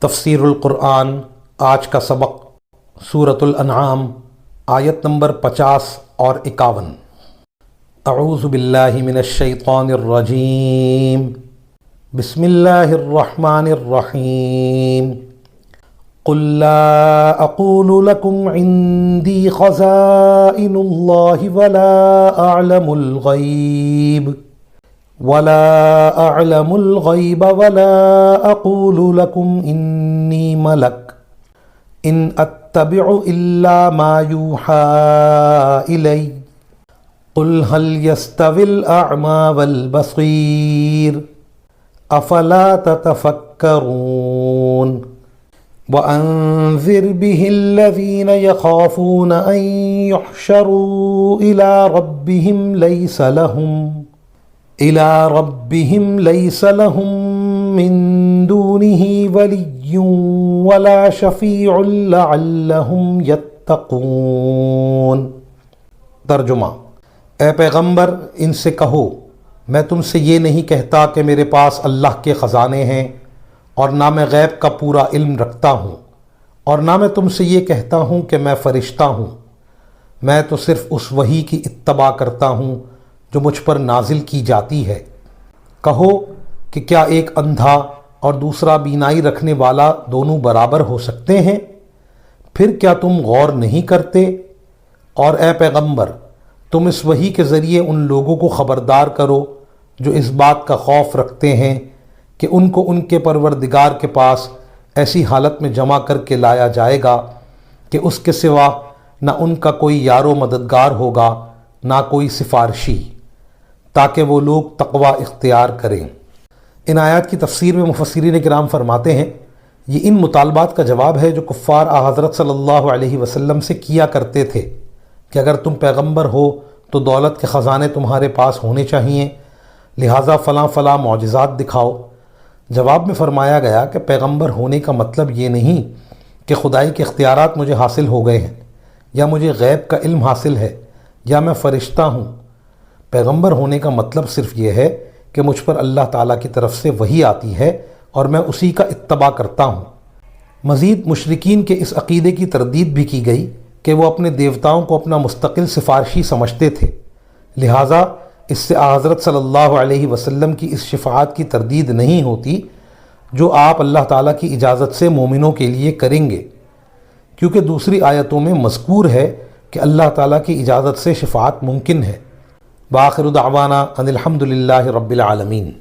تفسیر القرآن آج کا سبق سورۃ الانعام آیت نمبر 50 اور 51۔ اعوذ باللہ من الشیطان الرجیم، بسم اللہ الرحمن الرحیم۔ قل لا اقول لكم عندي خزائن الله ولا اعلم الغیب ولا اقول لكم انی ملک ان اتبع الا ما یوحى الی قل هل يستوي الاعمى والبصیر افلا تتفکرون وَأَنذِرْ بِهِ الَّذِينَ يَخَافُونَ أَن يُحْشَرُوا إِلَى رَبِّهِمْ لَيْسَ لَهُم مِّن دُونِهِ وَلِيٌّ وَلَا شَفِيعٌ لَعَلَّهُمْ يَتَّقُونَ۔ ترجمہ: اے پیغمبر، ان سے کہو میں تم سے یہ نہیں کہتا کہ میرے پاس اللہ کے خزانے ہیں، اور نہ میں غیب کا پورا علم رکھتا ہوں، اور نہ میں تم سے یہ کہتا ہوں کہ میں فرشتہ ہوں۔ میں تو صرف اس وحی کی اتباع کرتا ہوں جو مجھ پر نازل کی جاتی ہے۔ کہو کہ کیا ایک اندھا اور دوسرا بینائی رکھنے والا دونوں برابر ہو سکتے ہیں؟ پھر کیا تم غور نہیں کرتے؟ اور اے پیغمبر، تم اس وحی کے ذریعے ان لوگوں کو خبردار کرو جو اس بات کا خوف رکھتے ہیں کہ ان کو ان کے پروردگار کے پاس ایسی حالت میں جمع کر کے لایا جائے گا کہ اس کے سوا نہ ان کا کوئی یار و مددگار ہوگا، نہ کوئی سفارشی، تاکہ وہ لوگ تقوی اختیار کریں۔ ان آیات کی تفسیر میں مفسرین کرام فرماتے ہیں یہ ان مطالبات کا جواب ہے جو کفار حضرت صلی اللہ علیہ وسلم سے کیا کرتے تھے کہ اگر تم پیغمبر ہو تو دولت کے خزانے تمہارے پاس ہونے چاہیے، لہٰذا فلاں فلاں معجزات دکھاؤ۔ جواب میں فرمایا گیا کہ پیغمبر ہونے کا مطلب یہ نہیں کہ خدائی کے اختیارات مجھے حاصل ہو گئے ہیں، یا مجھے غیب کا علم حاصل ہے، یا میں فرشتہ ہوں۔ پیغمبر ہونے کا مطلب صرف یہ ہے کہ مجھ پر اللہ تعالیٰ کی طرف سے وحی آتی ہے اور میں اسی کا اتباع کرتا ہوں۔ مزید مشرکین کے اس عقیدے کی تردید بھی کی گئی کہ وہ اپنے دیوتاؤں کو اپنا مستقل سفارشی سمجھتے تھے، لہٰذا اس سے حضرت صلی اللہ علیہ وسلم کی اس شفاعت کی تردید نہیں ہوتی جو آپ اللہ تعالیٰ کی اجازت سے مومنوں کے لیے کریں گے، کیونکہ دوسری آیتوں میں مذکور ہے کہ اللہ تعالیٰ کی اجازت سے شفاعت ممکن ہے۔ وآخر دعوانا ان الحمد للہ رب العالمین۔